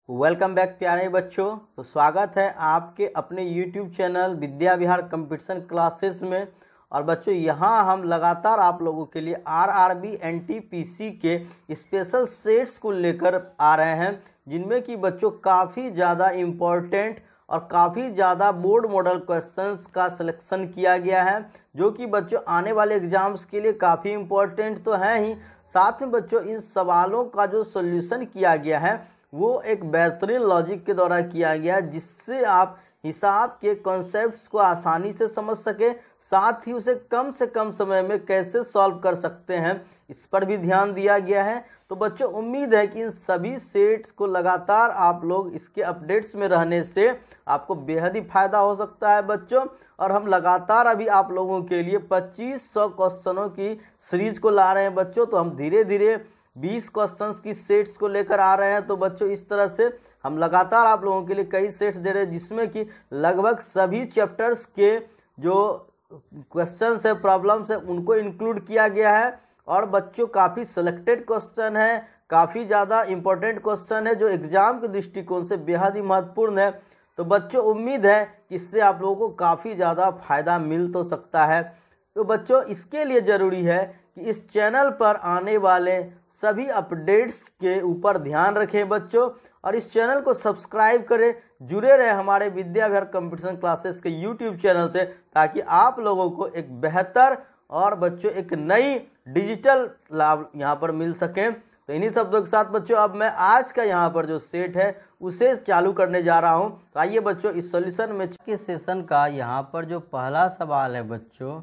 Welcome back प्यारे बच्चों। तो स्वागत है आपके अपने YouTube channel Vidya Vihar competition classes में। और बच्चों यहाँ हम लगातार आप लोगों के लिए RRB NTPC के स्पेशल सेट्स को लेकर आ रहे हैं, जिनमें कि बच्चों काफ़ी ज़्यादा इम्पोर्टेंट और काफ़ी ज़्यादा बोर्ड मॉडल क्वेश्चंस का सिलेक्शन किया गया है, जो कि बच्चों आने वाले एग्जाम्स के लिए काफ़ी इम्पोर्टेंट तो है ही, साथ में बच्चों इन सवालों का जो सोल्यूशन किया गया है वो एक बेहतरीन लॉजिक के द्वारा किया गया, जिससे आप हिसाब के कॉन्सेप्ट्स को आसानी से समझ सके, साथ ही उसे कम से कम समय में कैसे सॉल्व कर सकते हैं इस पर भी ध्यान दिया गया है। तो बच्चों उम्मीद है कि इन सभी सेट्स को लगातार आप लोग इसके अपडेट्स में रहने से आपको बेहद ही फायदा हो सकता है बच्चों। और हम लगातार अभी आप लोगों के लिए 2500 क्वेश्चनों की सीरीज को ला रहे हैं बच्चों। तो हम धीरे धीरे 20 क्वेश्चंस की सेट्स को लेकर आ रहे हैं। तो बच्चों इस तरह से हम लगातार आप लोगों के लिए कई सेट्स दे रहे हैं, जिसमें कि लगभग सभी चैप्टर्स के जो क्वेश्चंस है, प्रॉब्लम्स है, उनको इंक्लूड किया गया है। और बच्चों काफ़ी सिलेक्टेड क्वेश्चन है, काफ़ी ज़्यादा इंपॉर्टेंट क्वेश्चन है, जो एग्जाम के दृष्टिकोण से बेहद ही महत्वपूर्ण है। तो बच्चों उम्मीद है कि इससे आप लोगों को काफ़ी ज़्यादा फायदा मिल तो सकता है। तो बच्चों इसके लिए ज़रूरी है कि इस चैनल पर आने वाले सभी अपडेट्स के ऊपर ध्यान रखें बच्चों, और इस चैनल को सब्सक्राइब करें, जुड़े रहे हमारे विद्या विहार कंपटीशन क्लासेस के यूट्यूब चैनल से, ताकि आप लोगों को एक बेहतर और बच्चों एक नई डिजिटल लाभ यहाँ पर मिल सके। तो इन्हीं शब्दों के साथ बच्चों अब मैं आज का यहाँ पर जो सेट है उसे चालू करने जा रहा हूँ। तो आइए बच्चों इस सॉल्यूशन में के सेशन का यहाँ पर जो पहला सवाल है बच्चों,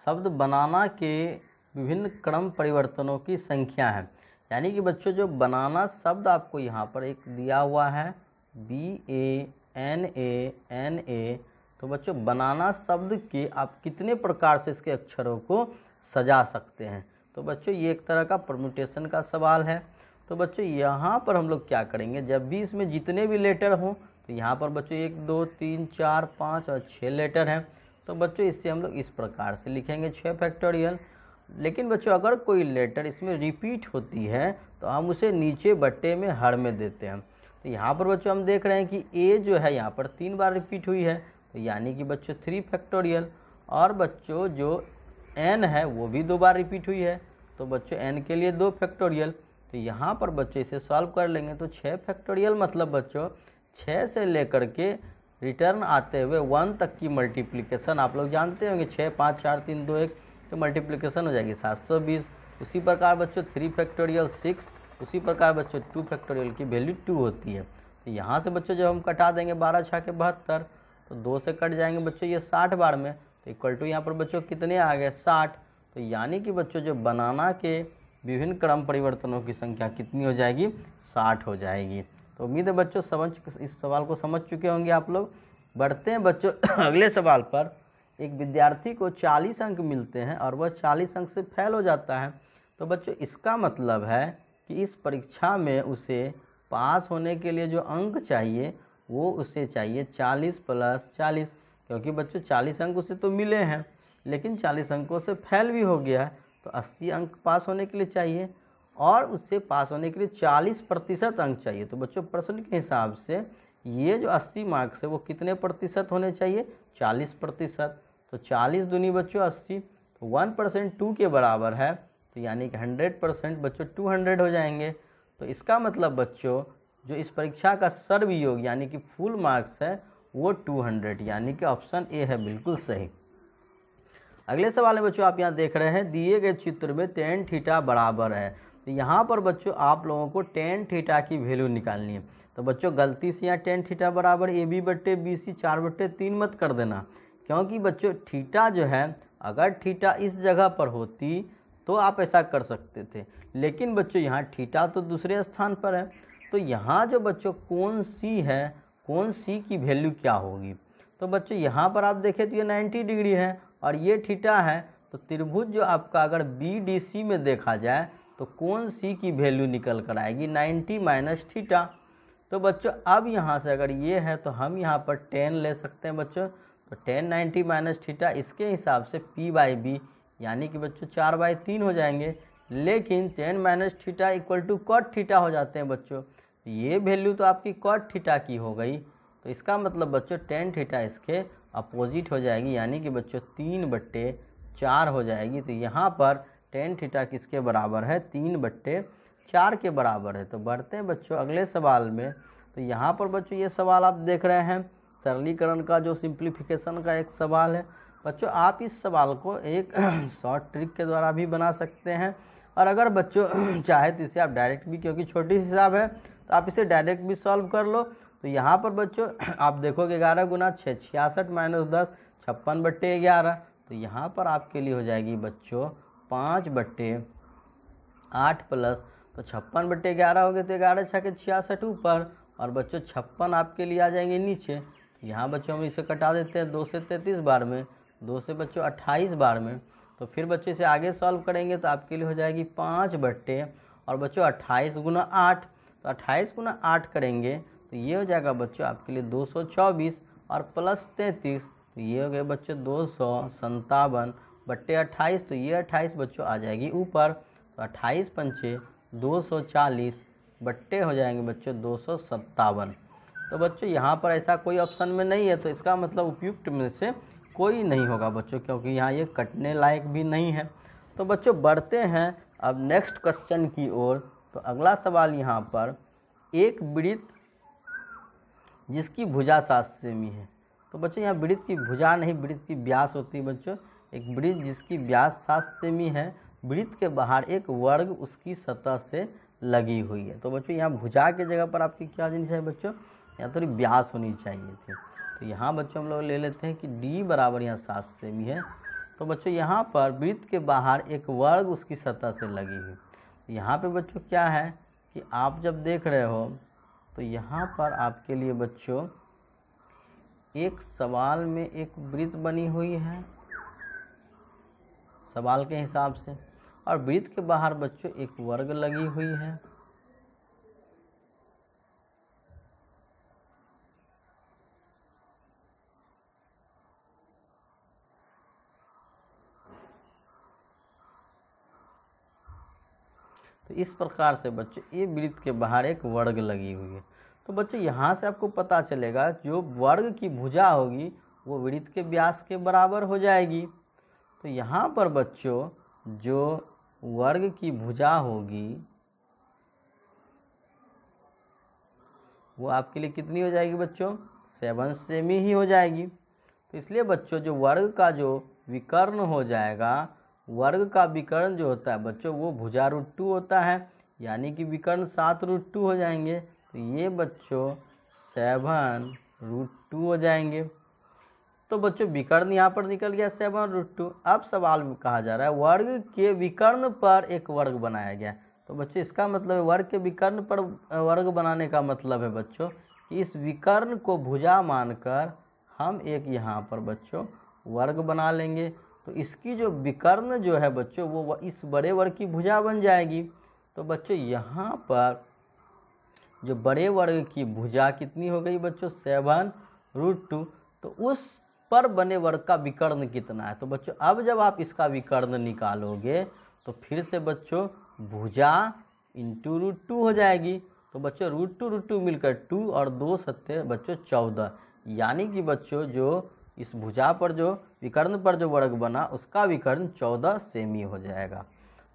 शब्द बनाना के विभिन्न क्रम परिवर्तनों की संख्या है। यानी कि बच्चों जो बनाना शब्द आपको यहाँ पर एक दिया हुआ है BANA। तो बच्चों बनाना शब्द के आप कितने प्रकार से इसके अक्षरों को सजा सकते हैं। तो बच्चों ये एक तरह का परम्यूटेशन का सवाल है। तो बच्चों यहाँ पर हम लोग क्या करेंगे, जब भी इसमें जितने भी लेटर हों, तो यहाँ पर बच्चों 1 2 3 4 5 और 6 लेटर हैं। तो बच्चों इससे हम लोग इस प्रकार से लिखेंगे 6 फैक्टोरियल। लेकिन बच्चों अगर कोई लेटर इसमें रिपीट होती है तो हम उसे नीचे बट्टे में हर में देते हैं। तो यहाँ पर बच्चों हम देख रहे हैं कि A जो है यहाँ पर 3 बार रिपीट हुई है, तो यानी कि बच्चों 3 फैक्टोरियल। और बच्चों जो N है वो भी 2 बार रिपीट हुई है, तो बच्चों N के लिए 2 फैक्टोरियल। तो यहाँ पर बच्चों इसे सॉल्व कर लेंगे तो 6 फैक्टोरियल मतलब बच्चों 6 से लेकर के रिटर्न आते हुए 1 तक की मल्टीप्लिकेशन आप लोग जानते होंगे, 6 5 4 3 2 1, तो मल्टीप्लिकेशन हो जाएगी 720। उसी प्रकार बच्चों 3 फैक्टोरियल 6, उसी प्रकार बच्चों 2 फैक्टोरियल की वैल्यू 2 होती है। तो यहाँ से बच्चों जब हम कटा देंगे 12 6 के 72, तो 2 से कट जाएंगे बच्चों ये 60 बार में, तो इक्वल टू यहाँ पर बच्चों कितने आ गए 60। तो यानी कि बच्चों जो बनाना के विभिन्न क्रम परिवर्तनों की संख्या कितनी हो जाएगी, 60 हो जाएगी। तो उम्मीद है बच्चों इस सवाल को समझ चुके होंगे आप लोग। बढ़ते हैं बच्चों अगले सवाल पर। एक विद्यार्थी को 40 अंक मिलते हैं और वह 40 अंक से फेल हो जाता है। तो बच्चों इसका मतलब है कि इस परीक्षा में उसे पास होने के लिए जो अंक चाहिए वो उसे चाहिए 40 + 40, क्योंकि बच्चों 40 अंक उसे तो मिले हैं, लेकिन 40 अंकों से फेल भी हो गया है, तो 80 अंक पास होने के लिए चाहिए, और उससे पास होने के लिए 40% अंक चाहिए। तो बच्चों प्रश्न के हिसाब से ये जो 80 मार्क्स है वो कितने प्रतिशत होने चाहिए, 40%। तो 40 दूनी बच्चों 80, तो 1% 2 के बराबर है, तो यानी कि 100% बच्चों 200 हो जाएंगे। तो इसका मतलब बच्चों जो इस परीक्षा का सर्वयोग यानी कि फुल मार्क्स है वो 200, यानी कि ऑप्शन ए है बिल्कुल सही। अगले सवाल में बच्चों आप यहाँ देख रहे हैं दिए गए चित्र में tan थीटा बराबर है। तो यहाँ पर बच्चों आप लोगों को tan थीटा की वैल्यू निकालनी है। तो बच्चों गलती से यहाँ tan थीटा बराबर AB/BC 4/3 मत कर देना, क्योंकि बच्चों थीटा जो है अगर थीटा इस जगह पर होती तो आप ऐसा कर सकते थे, लेकिन बच्चों यहाँ थीटा तो दूसरे स्थान पर है। तो यहाँ जो बच्चों कोण C है, कोण C की वैल्यू क्या होगी। तो बच्चों यहाँ पर आप देखें तो ये 90 डिग्री है और ये थीटा है। तो त्रिभुज जो आपका अगर BDC में देखा जाए तो कोण C की वैल्यू निकल कर आएगी 90 - थीटा। तो बच्चों अब यहाँ से अगर ये है तो हम यहाँ पर tan ले सकते हैं बच्चों। तो tan 90 - थीटा इसके हिसाब से P/B यानी कि बच्चों 4/3 हो जाएंगे। लेकिन tan - थीटा = cot थीटा हो जाते हैं बच्चों। तो ये वैल्यू तो आपकी कॉट थीटा की हो गई, तो इसका मतलब बच्चों टेन थीटा इसके अपोजिट हो जाएगी, यानी कि बच्चों 3/4 हो जाएगी। तो यहाँ पर टेन थीटा किसके बराबर है, 3/4 के बराबर है। तो बढ़ते हैं बच्चों अगले सवाल में। तो यहाँ पर बच्चों ये सवाल आप देख रहे हैं सरलीकरण का जो सिंप्लीफिकेशन का एक सवाल है। बच्चों आप इस सवाल को एक शॉर्ट ट्रिक के द्वारा भी बना सकते हैं, और अगर बच्चों चाहे तो इसे आप डायरेक्ट भी, क्योंकि छोटी हिसाब है तो आप इसे डायरेक्ट भी सॉल्व कर लो। तो यहाँ पर बच्चों आप देखोगे 11 गुना 6 66 माइनस 10 56/11। तो यहाँ पर आपके लिए हो जाएगी बच्चों 5/8 प्लस, तो 56/11 हो गए, तो 11 6 के 66 ऊपर, और बच्चों 56 आपके लिए आ जाएंगे नीचे। तो यहाँ बच्चों हम इसे कटा देते हैं 2 से 33 बार में, 2 से बच्चों 28 बार में। तो फिर बच्चों इसे आगे सॉल्व करेंगे तो आपके लिए हो जाएगी 5/, और बच्चों 28 गुना 8, तो 28 गुना 8 करेंगे तो ये हो जाएगा बच्चों आपके लिए 224, और प्लस 33, तो ये हो गए बच्चों 257/28। तो ये 28 बच्चों आ जाएगी ऊपर, तो 28 पंचे 240 बट्टे हो जाएंगे बच्चों 257। तो बच्चों यहाँ पर ऐसा कोई ऑप्शन में नहीं है, तो इसका मतलब उपयुक्त में से कोई नहीं होगा बच्चों, क्योंकि यहाँ ये कटने लायक भी नहीं है। तो बच्चों बढ़ते हैं अब नेक्स्ट क्वेश्चन की ओर। तो अगला सवाल यहाँ पर, एक वृत्त जिसकी भुजा 7 सेमी है। तो बच्चों यहाँ वृत्त की भुजा नहीं, वृत्त की व्यास होती है बच्चों। एक वृत्त जिसकी व्यास 7 सेमी है, वृत्त के बाहर एक वर्ग उसकी सतह से लगी हुई है। तो बच्चों यहाँ भुजा के जगह पर आपकी क्या होनी चाहिए बच्चों, यहाँ थोड़ी व्यास होनी चाहिए थी। तो यहाँ बच्चों हम लोग ले लेते हैं कि d बराबर यहाँ 7 सेमी है। तो बच्चों यहाँ पर वृत्त के बाहर एक वर्ग उसकी सतह से लगी हुई। तो यहाँ पे बच्चों क्या है कि आप जब देख रहे हो तो यहाँ पर आपके लिए बच्चों एक सवाल में एक वृत्त बनी हुई है सवाल के हिसाब से, और वृत्त के बाहर बच्चों एक वर्ग लगी हुई है। तो इस प्रकार से बच्चों ये वृत्त के बाहर एक वर्ग लगी हुई है। तो बच्चों यहाँ से आपको पता चलेगा जो वर्ग की भुजा होगी वो वृत्त के व्यास के बराबर हो जाएगी। तो यहाँ पर बच्चों जो वर्ग की भुजा होगी वो आपके लिए कितनी हो जाएगी बच्चों, 7 सेमी ही हो जाएगी। तो इसलिए बच्चों जो वर्ग का जो विकर्ण हो जाएगा, वर्ग का विकर्ण जो होता है बच्चों वो भुजा √2 होता है, यानी कि विकर्ण 7√2 हो जाएंगे। तो ये बच्चों 7√2 हो जाएंगे। तो बच्चों विकर्ण यहाँ पर निकल गया 7√2। अब सवाल में कहा जा रहा है वर्ग के विकर्ण पर एक वर्ग बनाया गया। तो बच्चों इसका मतलब है वर्ग के विकर्ण पर वर्ग बनाने का मतलब है बच्चों कि इस विकर्ण को भुजा मानकर हम एक यहाँ पर बच्चों वर्ग बना लेंगे। तो इसकी जो विकर्ण जो है बच्चों वो इस बड़े वर्ग की भुजा बन जाएगी। तो बच्चों यहाँ पर जो बड़े वर्ग की भुजा कितनी हो गई बच्चों, 7√2। तो उस पर बने वर्ग का विकर्ण कितना है। तो बच्चों अब जब आप इसका विकर्ण निकालोगे तो फिर से बच्चों भुजा इंटू √2 हो जाएगी। तो बच्चों √2 मिलकर 2 और 2 सत्ते बच्चों 14, यानी कि बच्चों जो इस भुजा पर जो विकर्ण पर जो वर्ग बना उसका विकर्ण 14 सेमी हो जाएगा।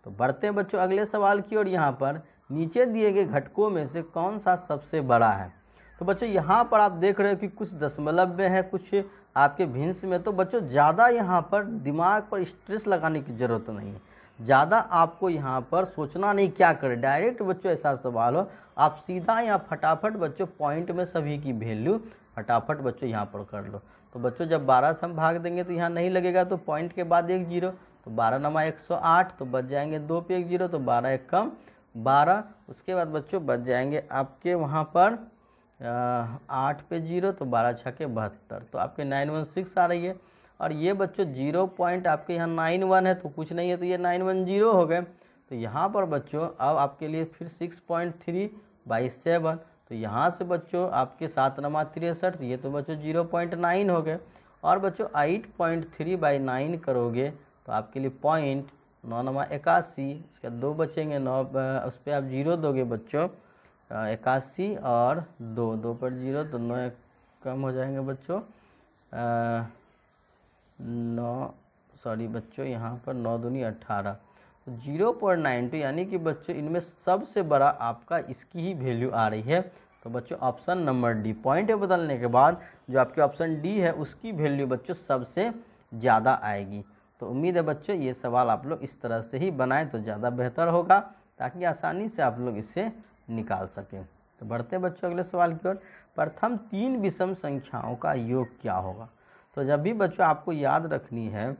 तो बढ़ते हैं बच्चों अगले सवाल की ओर। यहाँ पर नीचे दिए गए घटकों में से कौन सा सबसे बड़ा है। तो बच्चों यहाँ पर आप देख रहे हो कि कुछ दशमलव में है, कुछ आपके भिन्स में। तो बच्चों ज़्यादा यहाँ पर दिमाग पर स्ट्रेस लगाने की ज़रूरत नहीं है, ज़्यादा आपको यहाँ पर सोचना नहीं क्या करें। डायरेक्ट बच्चों ऐसा सवाल हो आप सीधा यहाँ फटाफट बच्चों पॉइंट में सभी की वैल्यू फटाफट बच्चों यहाँ पर कर लो। तो बच्चों जब 12 से हम भाग देंगे तो यहाँ नहीं लगेगा, तो पॉइंट के बाद 1 0, तो 12 नमा 108, तो बच जाएंगे 2 पे 1 0, तो 12 1 कम 12। उसके बाद बच्चों बच जाएंगे आपके वहाँ पर 8 पे 0, तो 12 6 के 72, तो आपके 916 आ रही है। और ये बच्चों 0 पॉइंट आपके यहाँ 91 है, तो कुछ नहीं है, तो ये 910 हो गए। तो यहाँ पर बच्चों अब आपके लिए फिर 6.3/7, तो यहाँ से बच्चों आपके 7 नमा 63, ये तो बच्चों 0.9 हो गए। और बच्चों 8.3/9 करोगे तो आपके लिए 0.9 नमा 81, उसके 2 बचेंगे 9, उस पर आप 0 दोगे बच्चों 81 और 2 पर 0 तो 9 कम हो जाएंगे बच्चों। 9 सॉरी बच्चों यहाँ पर 9 दूनी 18 तो 0.92 यानी कि बच्चों इनमें सबसे बड़ा आपका इसकी ही वैल्यू आ रही है। तो बच्चों ऑप्शन नंबर डी, पॉइंट बदलने के बाद जो आपके ऑप्शन डी है उसकी वैल्यू बच्चों सबसे ज़्यादा आएगी। तो उम्मीद है बच्चों ये सवाल आप लोग इस तरह से ही बनाएं तो ज़्यादा बेहतर होगा, ताकि आसानी से आप लोग इसे निकाल सकें। तो बढ़ते हैं बच्चों अगले सवाल की ओर। प्रथम 3 विषम संख्याओं का योग क्या होगा? तो जब भी बच्चों आपको याद रखनी है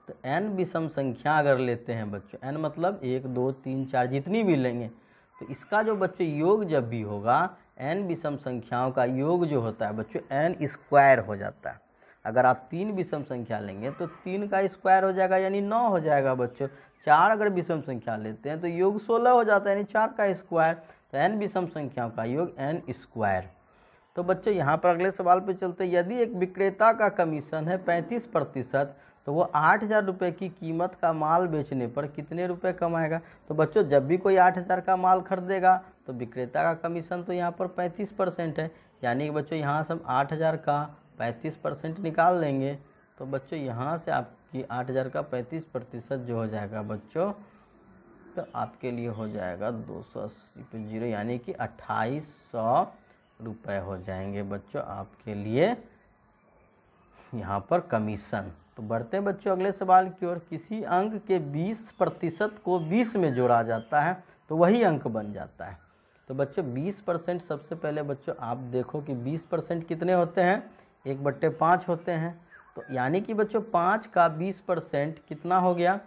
तो n विषम संख्या अगर लेते हैं बच्चों, n मतलब 1 2 3 4 जितनी भी लेंगे, तो इसका जो बच्चों योग जब भी होगा n विषम संख्याओं का योग जो होता है बच्चों n स्क्वायर हो जाता है। अगर आप 3 विषम संख्या लेंगे तो 3 का स्क्वायर हो जाएगा यानी 9 हो जाएगा बच्चों। 4 अगर विषम संख्या लेते हैं तो योग 16 हो जाता है यानी 4 का स्क्वायर। तो n विषम संख्याओं का योग n स्क्वायर। तो बच्चों यहाँ पर अगले सवाल पे चलते हैं। यदि एक विक्रेता का कमीशन है 35%, तो वो 8,000 रुपये की कीमत का माल बेचने पर कितने रुपए कमाएगा? तो बच्चों जब भी कोई 8,000 का माल खरीदेगा तो विक्रेता का कमीशन तो यहाँ पर 35% है, यानी कि बच्चों यहाँ से हम 8,000 का 35% निकाल लेंगे। तो बच्चों यहाँ से आपकी 8,000 का 35% जो हो जाएगा बच्चों, तो आपके लिए हो जाएगा 280 पे 0 यानी कि 2,800 रुपये हो जाएंगे बच्चों आपके लिए यहाँ पर कमीशन। तो बढ़ते हैं बच्चों अगले सवाल की ओर। किसी अंक के 20% को 20 में जोड़ा जाता है तो वही अंक बन जाता है। तो बच्चों 20% सबसे पहले बच्चों आप देखो कि 20% कितने होते हैं? 1/5 होते हैं। तो यानी कि बच्चों 5 का 20% कितना हो गया?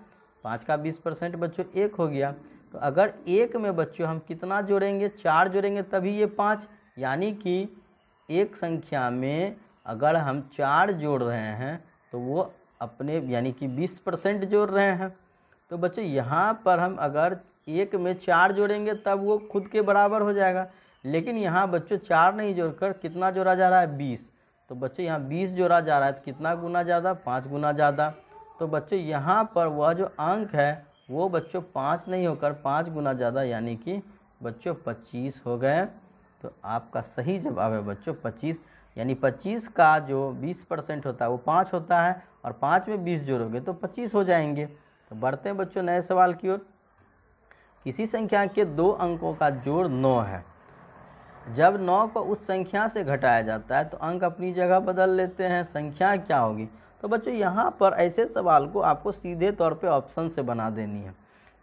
5 का 20% बच्चों 1 हो गया। तो अगर 1 में बच्चों हम कितना जोड़ेंगे? 4 जोड़ेंगे तभी ये 5, यानी कि एक संख्या में अगर हम 4 जोड़ रहे हैं तो वो अपने यानी कि 20% जोड़ रहे हैं। तो बच्चों यहाँ पर हम अगर 1 में 4 जोड़ेंगे तब वो खुद के बराबर हो जाएगा, लेकिन यहाँ बच्चों 4 नहीं जोड़कर कितना जोड़ा जा रहा है? 20। तो बच्चों यहाँ 20 जोड़ा जा रहा है तो कितना गुना ज़्यादा? 5 गुना ज़्यादा। तो बच्चों यहाँ पर वह जो अंक है वो बच्चों 5 नहीं होकर 5 गुना ज़्यादा यानी कि बच्चों 25 हो गए। तो आपका सही जवाब है बच्चों 25, यानी 25 का जो 20% होता है वो 5 होता है और 5 में 20 जोड़ोगे तो 25 हो जाएंगे। तो बढ़ते हैं बच्चों नए सवाल की ओर। किसी संख्या के 2 अंकों का जोड़ 9 है। जब 9 को उस संख्या से घटाया जाता है तो अंक अपनी जगह बदल लेते हैं, संख्या क्या होगी? तो बच्चों यहाँ पर ऐसे सवाल को आपको सीधे तौर पे ऑप्शन से बना देनी है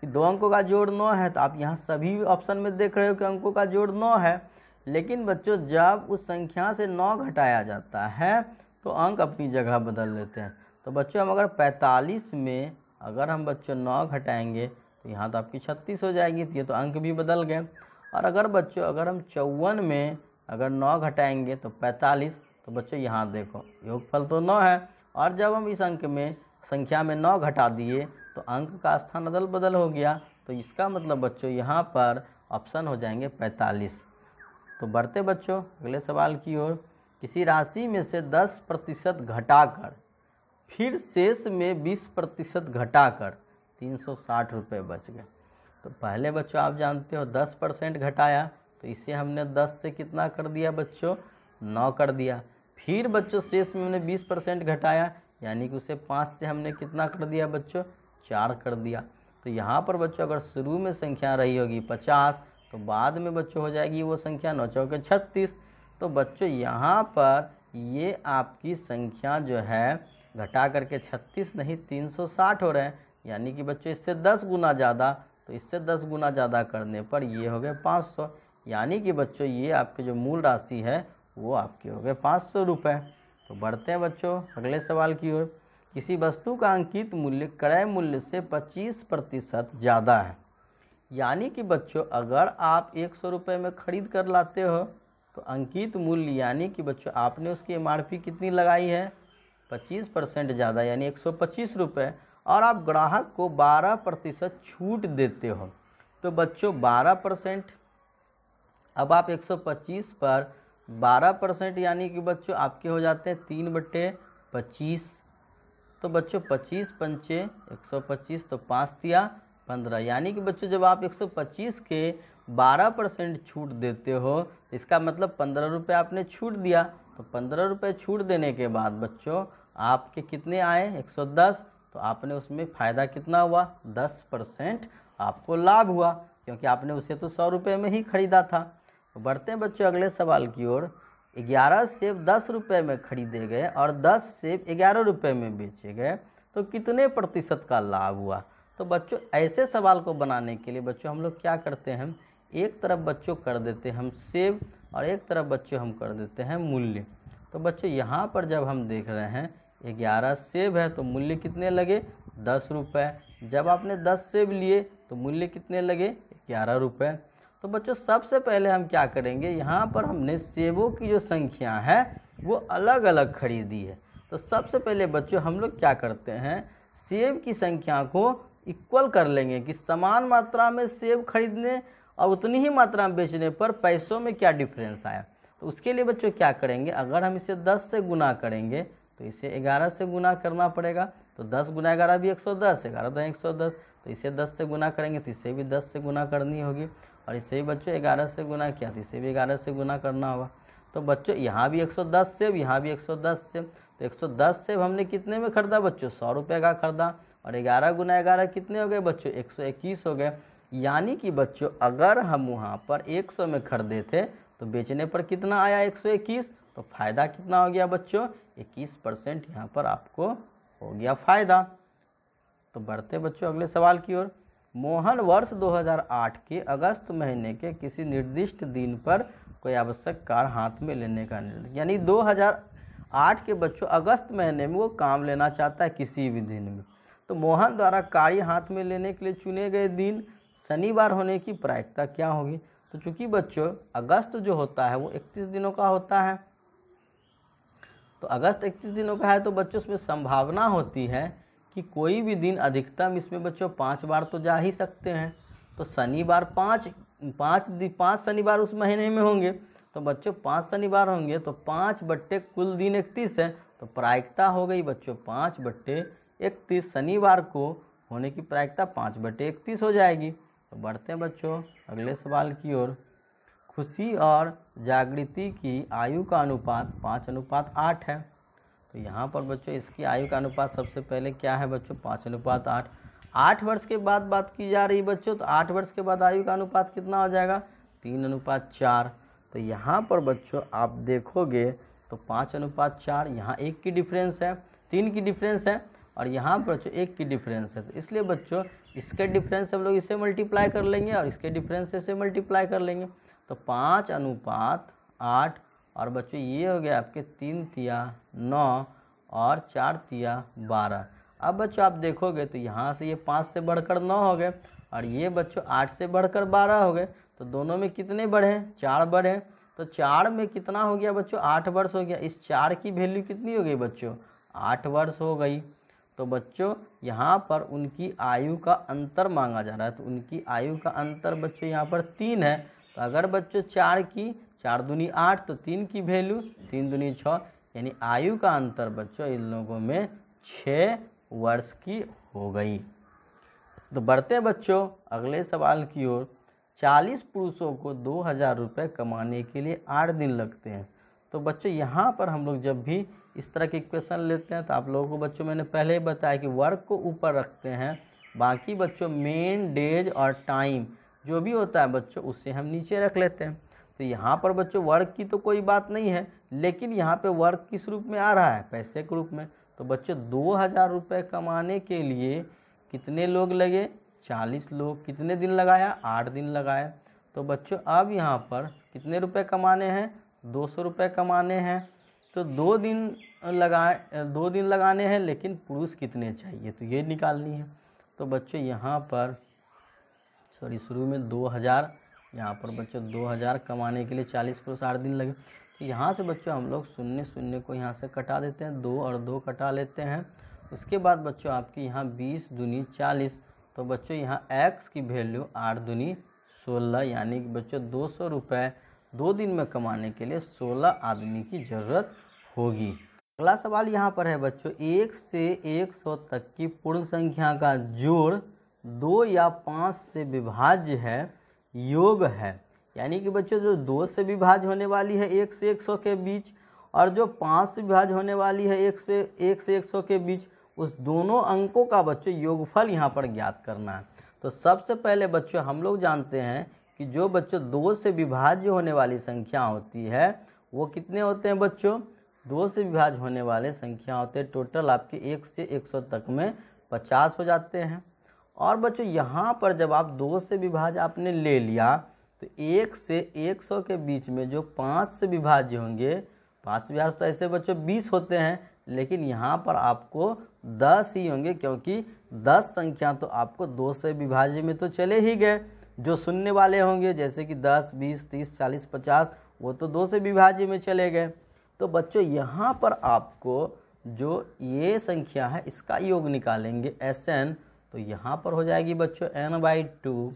कि 2 अंकों का जोड़ 9 है। तो आप यहाँ सभी ऑप्शन में देख रहे हो कि अंकों का जोड़ 9 है, लेकिन बच्चों जब उस संख्या से 9 घटाया जाता है तो अंक अपनी जगह बदल लेते हैं। तो बच्चों हम अगर 45 में अगर हम बच्चों 9 घटाएंगे तो यहाँ तो आपकी 36 हो जाएगी, तो ये तो अंक भी बदल गए। और अगर बच्चों अगर हम 54 में अगर 9 घटाएंगे तो 45, तो बच्चों यहाँ देखो योगफल तो 9 है, और जब हम इस अंक में संख्या में 9 घटा दिए तो अंक का स्थान अदल बदल हो गया। तो इसका मतलब बच्चों यहाँ पर ऑप्शन हो जाएंगे 45। तो बढ़ते बच्चों अगले सवाल की ओर। किसी राशि में से 10% घटाकर फिर शेष में 20% घटाकर 360 रुपये बच गए। तो पहले बच्चों आप जानते हो 10% घटाया तो इसे हमने 10 से कितना कर दिया बच्चों? 9 कर दिया। फिर बच्चों शेष में हमने 20% घटाया यानी कि उसे 5 से हमने कितना कर दिया बच्चों? 4 कर दिया। तो यहाँ पर बच्चों अगर शुरू में संख्या रही होगी 50 तो बाद में बच्चों हो जाएगी वो संख्या 9 चौके 36। तो बच्चों यहाँ पर ये आपकी संख्या जो है घटा करके 36 नहीं 360 हो रहे हैं, यानी कि बच्चों इससे 10 गुना ज़्यादा। तो इससे 10 गुना ज़्यादा करने पर ये हो गए 500, यानी कि बच्चों ये आपके जो मूल राशि है वो आपके हो गए 500 रुपये। तो बढ़ते हैं बच्चों अगले सवाल की ओर। किसी वस्तु का अंकित मूल्य क्रय मूल्य से 25% ज़्यादा है, यानी कि बच्चों अगर आप 100 रुपये में ख़रीद कर लाते हो तो अंकित मूल्य यानी कि बच्चों आपने उसकी MRP कितनी लगाई है? 25% ज़्यादा यानी 125 रुपये, और आप ग्राहक को 12% छूट देते हो। तो बच्चों 12%, अब आप 125 पर 12% यानी कि बच्चों आपके हो जाते हैं 3/25। तो बच्चों 25 पंचे 125 तो 5 दिया 15, यानी कि बच्चों जब आप 125 के 12% छूट देते हो, इसका मतलब 15 रुपये आपने छूट दिया। तो 15 रुपये छूट देने के बाद बच्चों आपके कितने आए 110, तो आपने उसमें फ़ायदा कितना हुआ 10% आपको लाभ हुआ, क्योंकि आपने उसे तो 100 रुपये में ही खरीदा था। तो बढ़ते हैं बच्चों अगले सवाल की ओर। 11 सेब 10 रुपये में खरीदे गए और 10 सेब 11 रुपये में बेचे गए, तो कितने प्रतिशत का लाभ हुआ। तो बच्चों ऐसे सवाल को बनाने के लिए बच्चों हम लोग क्या करते हैं, एक तरफ बच्चों कर देते हैं हम सेब और एक तरफ बच्चों हम कर देते हैं मूल्य। तो बच्चों यहाँ पर जब हम देख रहे हैं 11 सेब है तो मूल्य कितने लगे 10 रुपये। जब आपने 10 सेब लिए तो मूल्य कितने लगे 11 रुपये। तो बच्चों सबसे पहले हम क्या करेंगे, यहाँ पर हमने सेबों की जो संख्या है वो अलग अलग खरीदी है। तो सबसे पहले बच्चों हम लोग क्या करते हैं, सेब की संख्या को इक्वल कर लेंगे कि समान मात्रा में सेब खरीदने और उतनी ही मात्रा में बेचने पर पैसों में क्या डिफरेंस आया। तो उसके लिए बच्चों क्या करेंगे, अगर हम इसे 10 से गुना करेंगे तो इसे 11 से गुना करना पड़ेगा। तो 10 गुना 11 भी 110, 11 10 110। तो इसे 10 से गुना करेंगे तो इसे भी 10 से गुना करनी होगी, और इसे भी बच्चों 11 से गुना किया तो इसे भी 11 से गुना करना होगा। तो बच्चों यहाँ भी 110 सेब, यहाँ भी 110 सेब। तो 110 सेब हमने कितने में खरीदा बच्चों 100 रुपये का खरीदा, और 11 गुना 11 कितने हो गए बच्चों 121 हो गए। यानी कि बच्चों अगर हम वहाँ पर 100 में खरीदे थे तो बेचने पर कितना आया 121, तो फ़ायदा कितना हो गया बच्चों 21% यहाँ पर आपको हो गया फ़ायदा। तो बढ़ते बच्चों अगले सवाल की ओर। मोहन वर्ष 2008 के अगस्त महीने के किसी निर्दिष्ट दिन पर कोई आवश्यक कार्य हाथ में लेने का निर्णय, यानी 2008 के बच्चों अगस्त महीने में वो काम लेना चाहता है किसी भी दिन में। तो मोहन द्वारा कार्य हाथ में लेने के लिए चुने गए दिन शनिवार होने की प्रायिकता क्या होगी। तो चूंकि बच्चों अगस्त जो होता है वो 31 दिनों का होता है, तो अगस्त 31 दिनों का है, तो बच्चों उसमें संभावना होती है कि कोई भी दिन अधिकतम इसमें बच्चों 5 बार तो जा ही सकते हैं। तो शनिवार 5 शनिवार उस महीने में होंगे, तो बच्चों 5 शनिवार होंगे, तो 5 बट्टे कुल दिन 31 है, तो प्रायिकता हो गई बच्चों 5 बट्टे 31। शनिवार को होने की प्रायिकता 5 बट्टे 31 हो जाएगी। तो बढ़ते हैं बच्चों अगले सवाल की ओर। खुशी और जागृति की आयु का अनुपात 5:8 है। तो यहाँ पर बच्चों इसकी आयु का अनुपात सबसे पहले क्या है बच्चों 5:8। 8 वर्ष के बाद बात की जा रही बच्चों, तो 8 वर्ष के बाद आयु का अनुपात कितना हो जाएगा 3:4। तो यहाँ पर बच्चों आप देखोगे तो 5:4, यहाँ 1 की डिफरेंस है, 3 की डिफरेंस है, और यहाँ पर बच्चों 1 की डिफरेंस है। तो इसलिए बच्चों इसके डिफरेंस हम लोग इसे मल्टीप्लाई कर लेंगे और इसके डिफरेंस से मल्टीप्लाई कर लेंगे। तो 5:8, और बच्चों ये हो गया आपके 3 तिया 9 और 4 तिया 12। अब बच्चों आप देखोगे तो यहाँ से ये 5 से बढ़कर 9 हो गए, और ये बच्चों 8 से बढ़कर 12 हो गए। तो दोनों में कितने बढ़े 4 बढ़े। तो 4 में कितना हो गया बच्चों 8 वर्ष हो गया। इस 4 की वैल्यू कितनी हो गई बच्चों 8 वर्ष हो गई। तो बच्चों यहाँ पर उनकी आयु का अंतर मांगा जा रहा है, तो उनकी आयु का अंतर बच्चों यहाँ पर 3 है। तो अगर बच्चों 4 दूनी 8, तो 3 की वैल्यू 3 दूनी 6, यानी आयु का अंतर बच्चों इन लोगों में 6 वर्ष की हो गई। तो बढ़ते हैं बच्चों अगले सवाल की ओर। 40 पुरुषों को 2000 रुपये कमाने के लिए 8 दिन लगते हैं। तो बच्चों यहाँ पर हम लोग जब भी इस तरह के इक्वेशन लेते हैं तो आप लोगों को बच्चों मैंने पहले ही बताया कि वर्क को ऊपर रखते हैं, बाकी बच्चों मेन, डेज और टाइम जो भी होता है बच्चों उसे हम नीचे रख लेते हैं। तो यहाँ पर बच्चों वर्क की तो कोई बात नहीं है, लेकिन यहाँ पे वर्क किस रूप में आ रहा है पैसे के रूप में। तो बच्चों 2000 रुपये कमाने के लिए कितने लोग लगे 40 लोग। कितने दिन लगाया 8 दिन लगाए। तो बच्चों अब यहाँ पर कितने रुपए कमाने हैं 200 रुपये कमाने हैं। तो 2 दिन लगाने हैं, लेकिन पुरुष कितने चाहिए तो ये निकालनी है। तो बच्चों यहाँ पर शुरू में 2000, यहाँ पर बच्चों 2000 कमाने के लिए 40 पुरुष 8 दिन लगे। तो यहाँ से बच्चों हम लोग 0 को यहाँ से कटा देते हैं, 2 और 2 कटा लेते हैं। उसके बाद बच्चों आपकी यहाँ 20 दूनी 40। तो बच्चों यहाँ x की वैल्यू 8 दूनी 16, यानी कि बच्चों 200 रुपये 2 दिन में कमाने के लिए 16 आदमी की ज़रूरत होगी। अगला सवाल यहाँ पर है बच्चों 1 से 100 तक की पूर्ण संख्या का जोड़ 2 या 5 से विभाज्य है, योग है। यानी कि बच्चों जो 2 से विभाज्य होने वाली है 1 से 100 के बीच और जो 5 से विभाज्य होने वाली है 1 से 100 के बीच, उस दोनों अंकों का बच्चों योगफल यहाँ पर ज्ञात करना है। तो सबसे पहले बच्चों हम लोग जानते हैं कि जो बच्चों 2 से विभाज्य होने वाली संख्या होती है वो कितने होते हैं बच्चों, 2 से विभाज्य होने वाले संख्या होते हैं टोटल आपके 1 से 100 तक में 50 हो जाते हैं। और बच्चों यहाँ पर जब आप 2 से विभाज्य आपने ले लिया तो 1 से 100 के बीच में जो 5 से विभाज्य होंगे, 5 से विभाज्य तो ऐसे बच्चों 20 होते हैं, लेकिन यहाँ पर आपको 10 ही होंगे क्योंकि 10 संख्या तो आपको 2 से विभाज्य में तो चले ही गए। जो शून्य वाले होंगे जैसे कि 10, 20, 30, 40, 50 वो तो 2 से विभाज्य में चले गए। तो बच्चों यहाँ पर आपको जो ये संख्या है इसका योग निकालेंगे Sn, तो यहाँ पर हो जाएगी बच्चों n/2।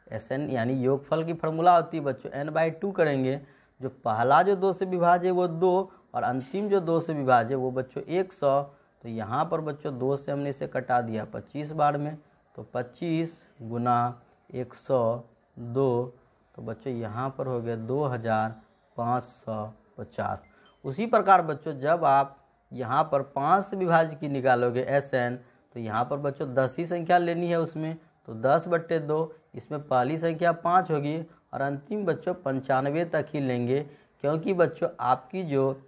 Sn यानी योगफल की फॉर्मूला होती है बच्चों n/2 करेंगे। जो पहला जो 2 से विभाज्य है वो 2 और अंतिम जो 2 से विभाज्य है वो बच्चों 100। तो यहाँ पर बच्चों 2 से हमने इसे कटा दिया 25 बार में, तो 25 गुना 102, तो बच्चों यहाँ पर हो गया 2550। उसी प्रकार बच्चों जब आप यहाँ पर 5 से विभाज्य की निकालोगे Sn, तो यहाँ पर बच्चों 10 ही संख्या लेनी है उसमें, तो 10/2, इसमें पहली संख्या 5 होगी और अंतिम बच्चों 95 तक ही लेंगे क्योंकि बच्चों आपकी जो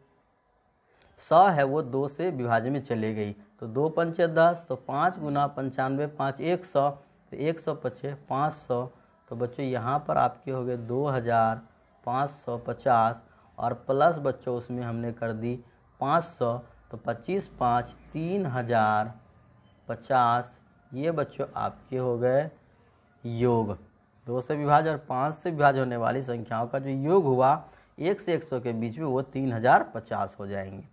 100 है वो 2 से विभाज्य में चले गई। तो 2 पंचे 10, तो 5 गुना 95, 5 100, तो 100 पचे 500, तो बच्चों यहाँ पर आपके हो गए 2550 और प्लस बच्चों उसमें हमने कर दी 500, तो 25 5 3050। ये बच्चों आपके हो गए योग। 2 से विभाज्य और 5 से विभाज्य होने वाली संख्याओं का जो योग हुआ 1 से 100 के बीच में वो 3050 हो जाएंगे।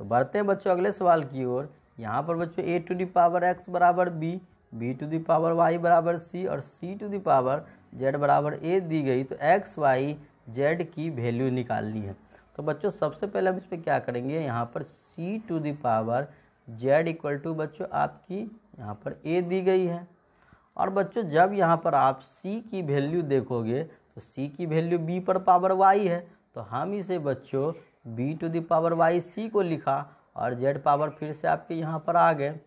तो बढ़ते हैं बच्चों अगले सवाल की ओर। यहाँ पर बच्चों a to the power x बराबर b, b to the power y बराबर c और c to the power z बराबर a दी गई। तो x y z की वैल्यू निकालनी है। तो बच्चों सबसे पहले हम इस पर क्या करेंगे, यहाँ पर c to the power z equal to बच्चों आपकी यहाँ पर a दी गई है। और बच्चों जब यहाँ पर आप c की वैल्यू देखोगे तो c की वैल्यू b पर पावर y है, तो हम इसे बच्चों b to the power y c को लिखा और z पावर फिर से आपके यहाँ पर आ गए।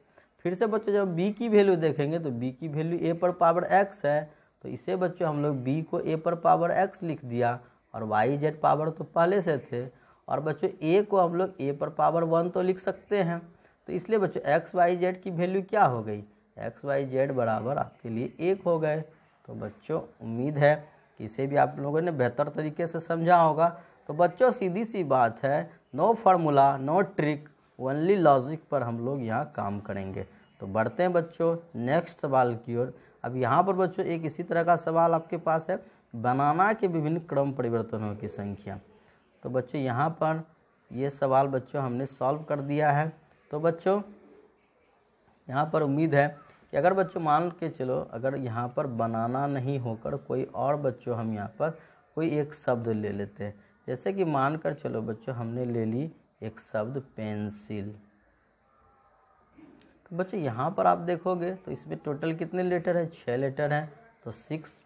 फिर से बच्चों जब b की वैल्यू देखेंगे तो b की वैल्यू a पर पावर x है, तो इसे बच्चों हम लोग b को a पर पावर x लिख दिया और y z पावर तो पहले से थे। और बच्चों a को हम लोग a पर पावर 1 तो लिख सकते हैं, तो इसलिए बच्चों x y z की वैल्यू क्या हो गई, x y z बराबर आपके लिए 1 हो गए। तो बच्चों उम्मीद है कि इसे भी आप लोगों ने बेहतर तरीके से समझा होगा। तो बच्चों सीधी सी बात है, no formula no trick, only logic पर हम लोग यहाँ काम करेंगे। तो बढ़ते हैं बच्चों नेक्स्ट सवाल की ओर। अब यहाँ पर बच्चों एक इसी तरह का सवाल आपके पास है, बनाना के विभिन्न क्रम परिवर्तनों की संख्या। तो बच्चों यहाँ पर ये सवाल बच्चों हमने सॉल्व कर दिया है। तो बच्चों यहाँ पर उम्मीद है कि अगर बच्चों मान के चलो अगर यहाँ पर बनाना नहीं होकर कोई और बच्चों हम यहाँ पर कोई एक शब्द ले लेते हैं, जैसे कि मानकर चलो बच्चों हमने ले ली एक शब्द पेंसिल। तो बच्चों यहाँ पर आप देखोगे तो इसमें टोटल कितने लेटर है, 6 लेटर हैं, तो 6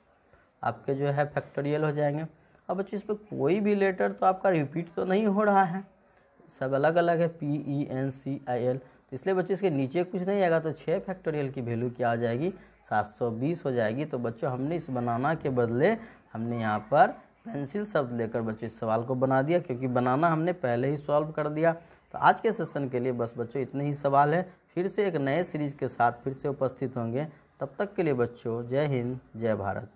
आपके जो है फैक्टोरियल हो जाएंगे। अब बच्चों इस पर कोई भी लेटर तो आपका रिपीट तो नहीं हो रहा है, सब अलग अलग है PENCIL, तो इसलिए बच्चों इसके नीचे कुछ नहीं आएगा, तो 6 फैक्टोरियल की वैल्यू क्या आ जाएगी, 720 हो जाएगी। तो बच्चों हमने इस बनाना के बदले हमने यहाँ पर पेंसिल शब्द लेकर बच्चों इस सवाल को बना दिया, क्योंकि बनाना हमने पहले ही सॉल्व कर दिया। तो आज के सेशन के लिए बस बच्चों इतने ही सवाल है, फिर से एक नए सीरीज के साथ फिर से उपस्थित होंगे। तब तक के लिए बच्चों जय हिंद जय भारत।